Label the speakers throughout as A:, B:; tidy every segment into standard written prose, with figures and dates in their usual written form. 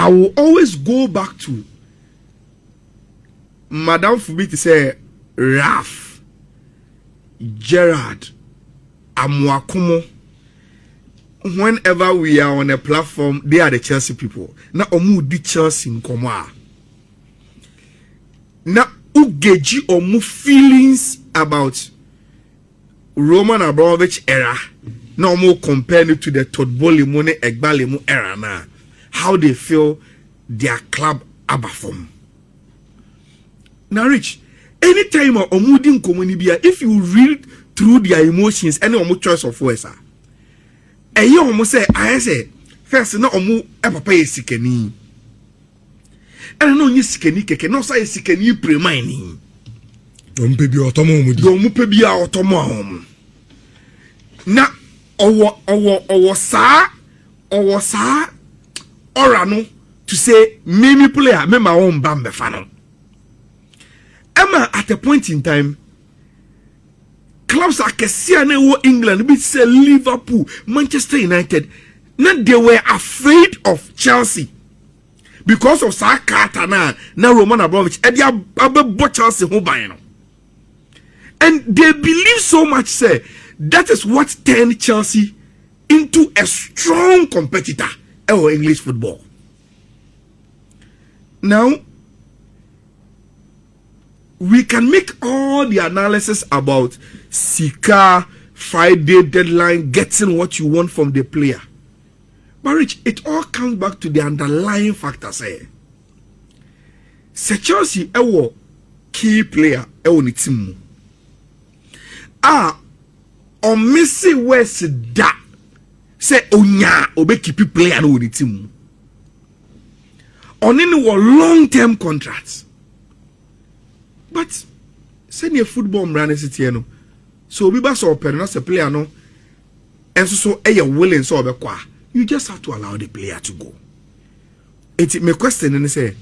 A: I will always go back to Madame Fubi to say Raf, Gerard, Amwakumo. Whenever we are on a platform, they are the Chelsea people. Now, omu di Chelsea in Koma. Now, ugeji omu feelings about Roman Abramovich era. Now, omu compare it to the Todboli Mone Egbalemu era now. How they feel their club abafom. Now, Rich, anytime omu di nkomonibia, if you read through their emotions, any omu choice of words are. Eyi omo say I say first na omo papa yesikani and no nyi sikani keke no say sikani premine ompe bi otomo omudi ompe bi a otomo ahom na owo sa ora no to say me player me my own bambe fa no Emma at a point in time clubs are Kessia wo England, be say Liverpool, Manchester United. Now they were afraid of Chelsea because of Saka na Roman Abramovich. And they are Chelsea who buy no. And they believe so much, say that is what turned Chelsea into a strong competitor in English football. Now we can make all the analysis about Sika, Friday deadline, getting what you want from the player. But Rich, it all comes back to the underlying factors. Say Chelsea, ewo key player, ewo ni team. On Messi West da say onya obe keep player no ni team. On any long-term contracts. But send your football brand city no. So we ba so open as a player no. And so willing so be kwa. You just have to allow the player to go. It my question and say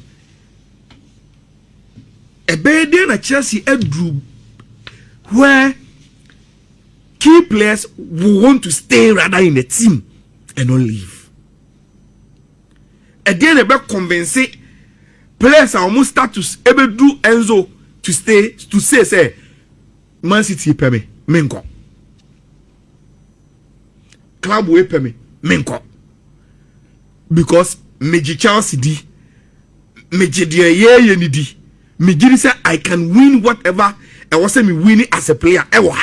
A: a bad day na Chelsea drew where key players will want to stay rather in the team and not leave. Again about convince players are almost start to able do Enzo to stay to say Man City pay me menko club we pay me menko because meji Chelsea di meji de ye ni di meji say I can win whatever I was say me winning as a player ewa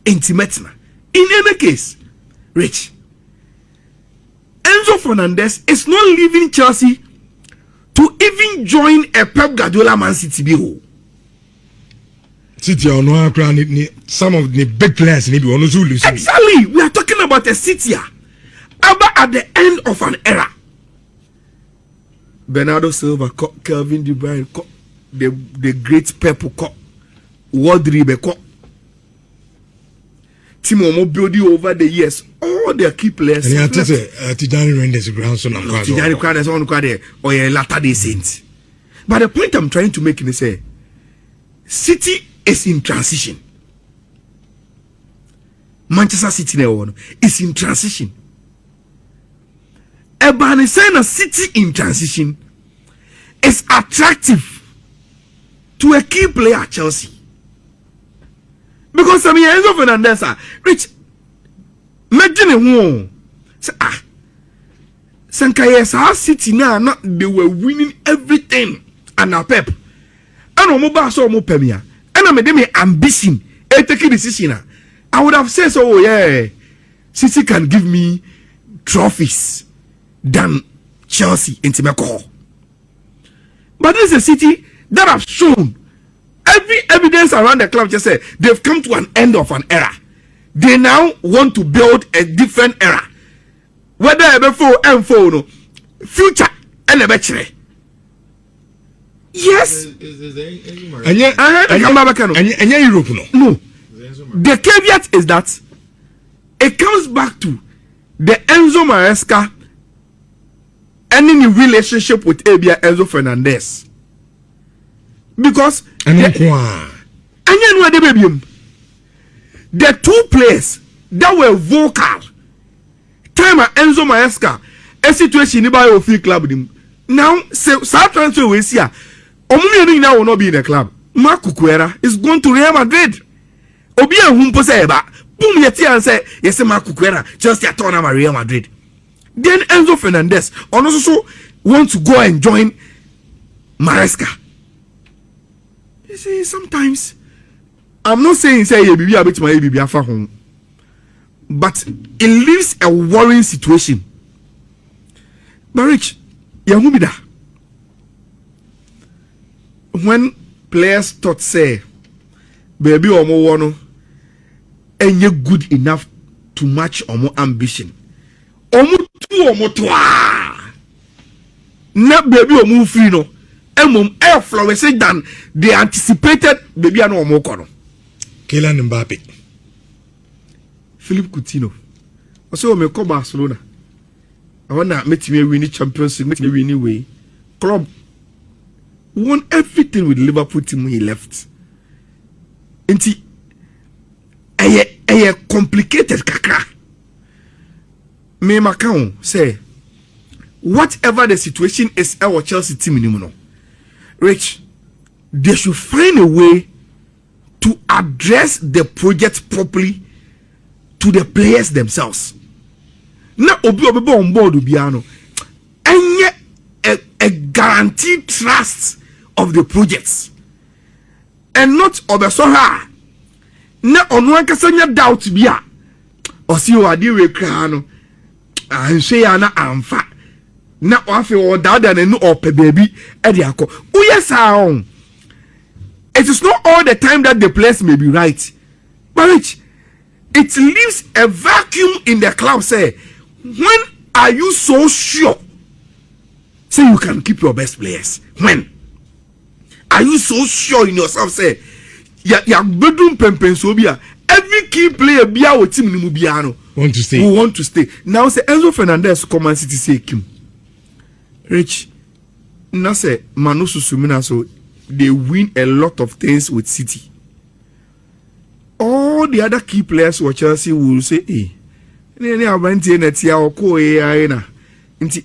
A: intimate na. In any case Rich, Enzo Fernandez is not leaving Chelsea to even join a Pep Guardiola Man City biho.
B: City on some of the big players maybe on losing.
A: Exactly, we are talking about a City at the end of an era. Bernardo Silva, Kelvin De Bruyne, the great Pep, RODRI, Timo building over the years, all their key players.
B: And you Tijani Renders grandson of
A: Tijani Renders on Quade or a Latter Day Saints. But the point I'm trying to make is say City is in transition. Manchester City is in transition. A City in transition is attractive to a key player at Chelsea. Because Enzo Fernandez, Rich, imagine who say Sankaya City now they were winning everything and now Pep. And no mobile so mo pemia. And I made me ambition. I take a decision. I would have said so yeah. City can give me trophies than Chelsea in Timako. But this is a City that have shown every evidence around the club just say they've come to an end of an era. They now want to build a different era. Whether before and for no future and a better. Yes.
B: And Europe
A: no. The caveat is that it comes back to the Enzo MARESCA ending the relationship with Enzo Fernandez. Because the two players that were vocal, time Enzo MARESCA a situation ni buy of club dim. Now say South transfer we see a omumi now will not be in the club. Marco Cuera is going to Real Madrid. Obi ehumpo say ba boom yeti and say yes Marco Cuera just ya turn am Real Madrid. Then Enzo Fernandez also want to go and join MARESCA. You see, sometimes I'm not saying say you be a bit my baby afa home, but it leaves a worrying situation. Marriage, yahumida. When players thought say, baby omo wano, and you good enough to match omo ambition. Omo tu omo twa. Na baby omo free no. Emom air flourishing than they anticipated baby ano omo kono.
B: Kylian Mbappe.
A: Philippe Coutinho. Also me ko Barcelona. I wanna make me win the Champions League, make me win way. Club won everything with Liverpool team when he left. Inti a complicated kakra. Me Macau say whatever the situation is our Chelsea team in Rich, they should find a way to address the project properly to the players themselves. Now, obi on board ubiano, and yet a guaranteed trust of the projects, and not obesoha. Now, on one kasanya doubt biya, or see what you will crano, and say ana amfa. Na wafe or dada and no ope baby ediako. Oh yes, it is not all the time that the players may be right, but it leaves a vacuum in the club. Say, when are you so sure? Say you can keep your best players. When are you so sure in yourself? Say, ya bedroom pempensobia. Every key player bia with team ni mubiano
B: Want to stay.
A: Who want to stay. Now say Enzo Fernandez come and City say Kim. Rich, na say Manu Susumina so they win a lot of things with City. All the other key players for Chelsea will say, "Hey, it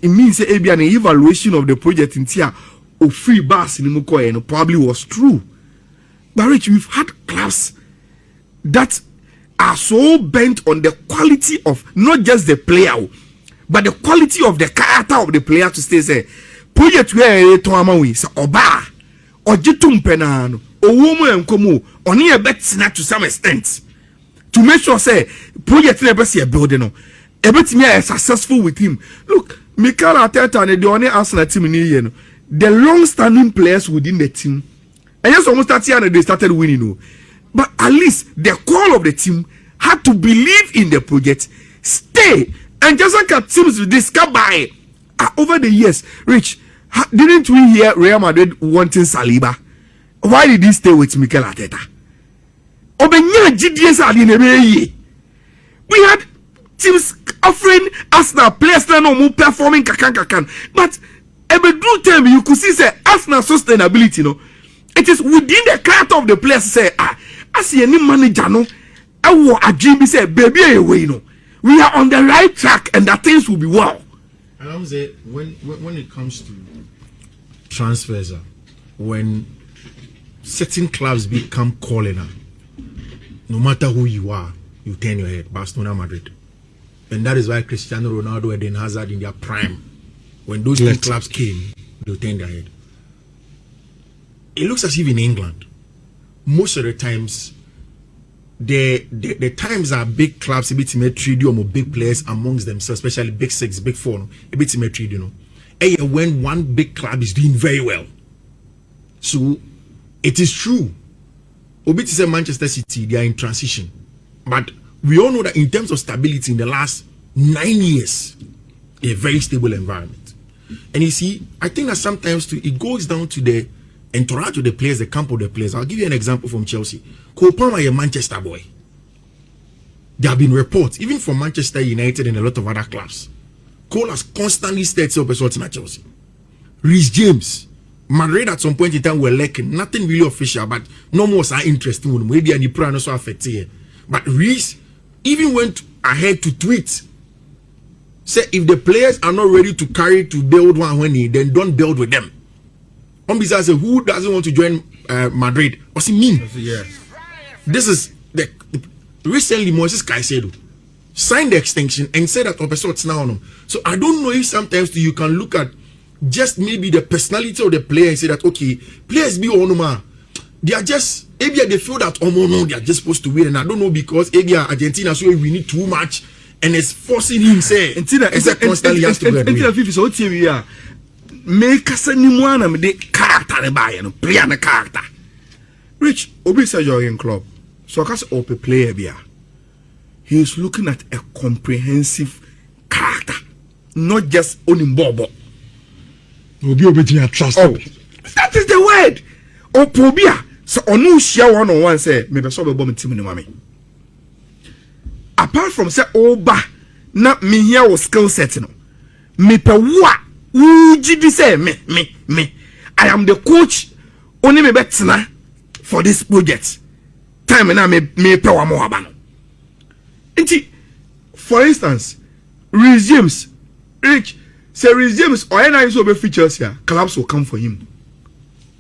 A: means an evaluation of the project in Tia of free bus in Mukoy probably was true." But Rich, we've had clubs that are so bent on the quality of not just the player, but the quality of the character of the player to stay there. Project where to amawi sa oba ojitum penano owomo enkomo oni e betina to some extent to make sure say project never see a building no e betimi are successful with him. Look, Mikel Arteta and the only Arsenal team in here no, the long standing players within the team, and yes, almost that year they started winning no, but at least the core of the team had to believe in the project, stay. And just like teams discovered over the years, Rich, didn't we hear Real Madrid wanting Saliba? Why did he stay with Mikel Arteta? We had teams offering Arsenal players that no more performing kakan. But every good time you could see say Arsenal sustainability, no, it is within the character of the players. Say I see any manager no, I will agree say baby away no. We are on the right track and that things will be well.
C: And I would say when it comes to transfers, when certain clubs become calling, no matter who you are, you turn your head. Barcelona, Madrid, and that is why Cristiano Ronaldo and Eden Hazard in their prime, when those two clubs came, they turn their head. It looks as if in England, most of the times, the times are big clubs a bit trade or big players amongst themselves, especially big six, big four, a bit trade, you know. And when one big club is doing very well, so it is true. Obit is Manchester City, they are in transition, but we all know that in terms of stability in the last 9 years, a very stable environment. And you see, I think that sometimes too, it goes down to the entourage of the players, the camp of the players. I'll give you an example from Chelsea. Cole Palmer is a Manchester boy. There have been reports, even from Manchester United and a lot of other clubs. Cole has constantly stayed up as well at Chelsea. Reece James, Madrid at some point in time were lacking, nothing really official, but no more are interesting. Maybe any plan also affected. But Reece even went ahead to tweet say if the players are not ready to carry to build one when then don't build with them. Besides, who doesn't want to join Madrid? What's it mean?
A: Yes.
C: This is the recently Moses Caicedo signed the extension and said that it's now. So I don't know if sometimes you can look at just maybe the personality of the player and say that okay, players be on they are just maybe they feel that no, they are just supposed to win, and I don't know because maybe Argentina so we need too much and it's forcing him say it's constantly has to
A: go. Make us anyone and the character by and play on the character. Rich Obi said jogging club. So cause open player beer. He is looking at a comprehensive character, not just only Bobo.
B: Obi trust.
A: Oh, that is the word. Opobia. So onu share one say maybe so be bomb team ni mami. Apart from say oba na me here was skill set no. Me pe wa uji say me. I am the coach only me betina for this project. Time na me pe wa mo aba no. Inti for instance, resumes Rich say resumes or any so be features here, clubs will come for him.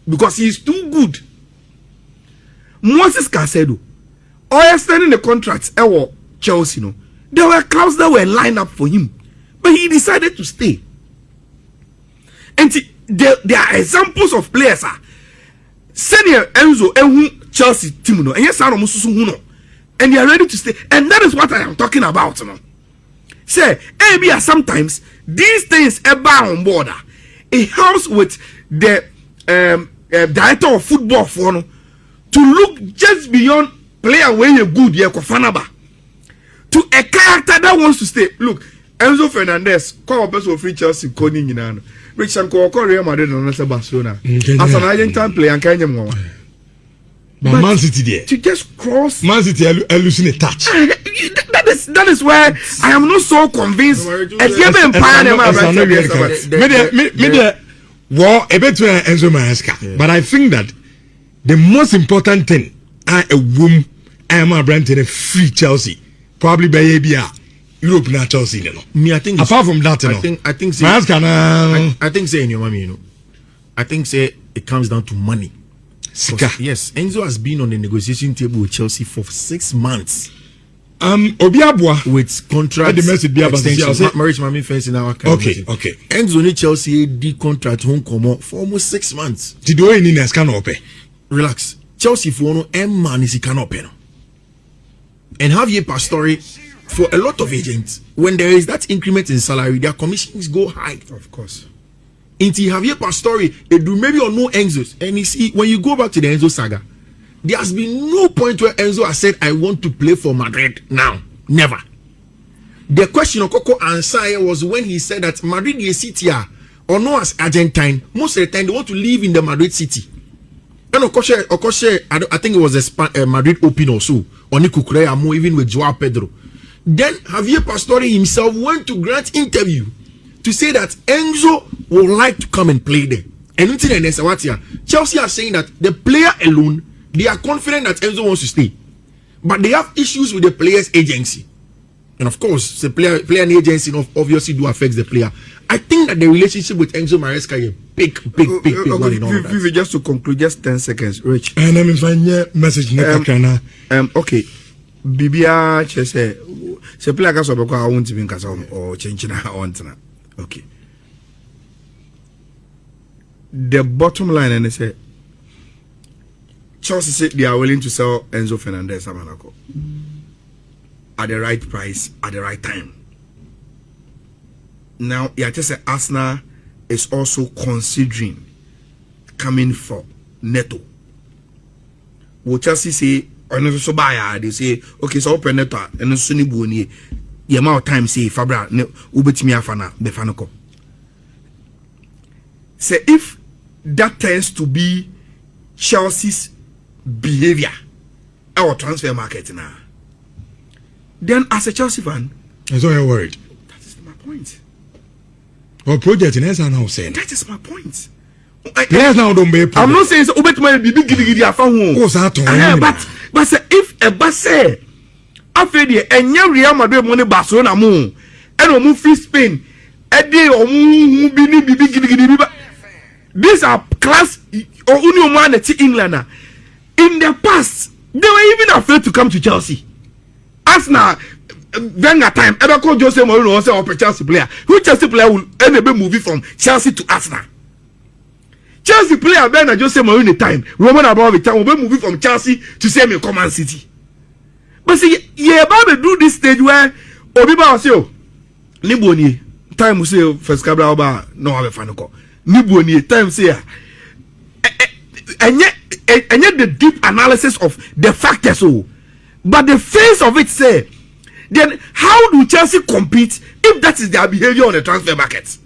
A: Because he is too good. Moses Caicedo, or extending the contract, Chelsea, no, there were clubs that were lined up for him, but he decided to stay. And there are examples of players, senior Enzo, Chelsea team, no, and yes, and they are ready to stay, and that is what I am talking about, no. Say, maybe sometimes these things are on board. It helps with the director of football for no, to look just beyond player where you're good, you're Kofanaba, to a character that wants to stay. Look, Enzo Fernandez, call person free Chelsea, Conning in an Rich and call Real Madrid and Barcelona as an Argentine player and Kenya.
B: But Man City there
A: to just cross
B: Man City losing a touch.
A: That is where I am not so convinced.
B: Well, a bit Enzo Maresca, but I think that the most important thing, a womb, I am a brand in a free Chelsea, probably by ABR, Europe, not Chelsea.
C: Me, I think
B: apart from that,
C: I think say in your mommy, I think say it comes down to money. Yes, Enzo has been on the negotiation table with Chelsea for 6 months.
B: Obiabwa
C: with contract extension. Marriage mommy fence in our
B: okay.
C: Enzo ni Chelsea the contract home come for almost 6 months.
B: Did you in a scan open?
C: Relax. Chelsea for no man is can open. And have ye story for a lot of agents when there is that increment in salary, their commissions go high.
A: Of course.
C: Into Javier Pastore, it do maybe or no Enzo's. And you see, when you go back to the Enzo saga, there has been no point where Enzo has said, I want to play for Madrid now. Never. The question of Coco answer was when he said that Madrid is city or no as Argentine, most of the time they want to live in the Madrid city. And of course, I think it was a Madrid Open or so, or Nico more even with Joao Pedro. Then Javier Pastore himself went to grant interview to say that Enzo would like to come and play there. And Chelsea are saying that the player alone, they are confident that Enzo wants to stay. But they have issues with the player's agency. And of course, the player and agency obviously do affect the player. I think that the relationship with Enzo Maresca is a big one in all of that.
A: Just to conclude, just 10 seconds, Rich.
B: And I'm find message
A: okay. Bibia say player can so I want to be or change on. Okay. The bottom line, and they say Chelsea said they are willing to sell Enzo Fernandez at the right price at the right time. Now, just say Arsenal is also considering coming for Neto. Will Chelsea say, so buy they say, okay, so open Neto and Sunny Boni. The amount of time say Fabra Ubetimi Afana Befanoko. Say if that tends to be Chelsea's behavior, our transfer market now, then as a Chelsea fan,
B: that's all you're worried.
A: That is my point.
B: Well, project in Esa now saying
A: that is my point.
B: Players now don't be.
A: I'm not saying so Ubetimi be big giddy afan. But say if a basse after the Real Madrid money Barcelona moon, omu free Spain ede omu bi gidi. These are class or Union England. In the past, they were even afraid to come to Chelsea. As now, Wenger time, ever called Jose Mourinho was a Chelsea player. Who Chelsea player will enable movie from Chelsea to Arsenal? Chelsea player then Jose Mourinho time. Roman Abramovich time will be moving from Chelsea to semi Command City. But see, yeah, about to do this stage where Obiba was yo, Niboni time we say first Cabral Ba no have a fan call. Niboni time say and yet the deep analysis of the factors so, but the face of it say, then how do Chelsea compete if that is their behavior on the transfer market?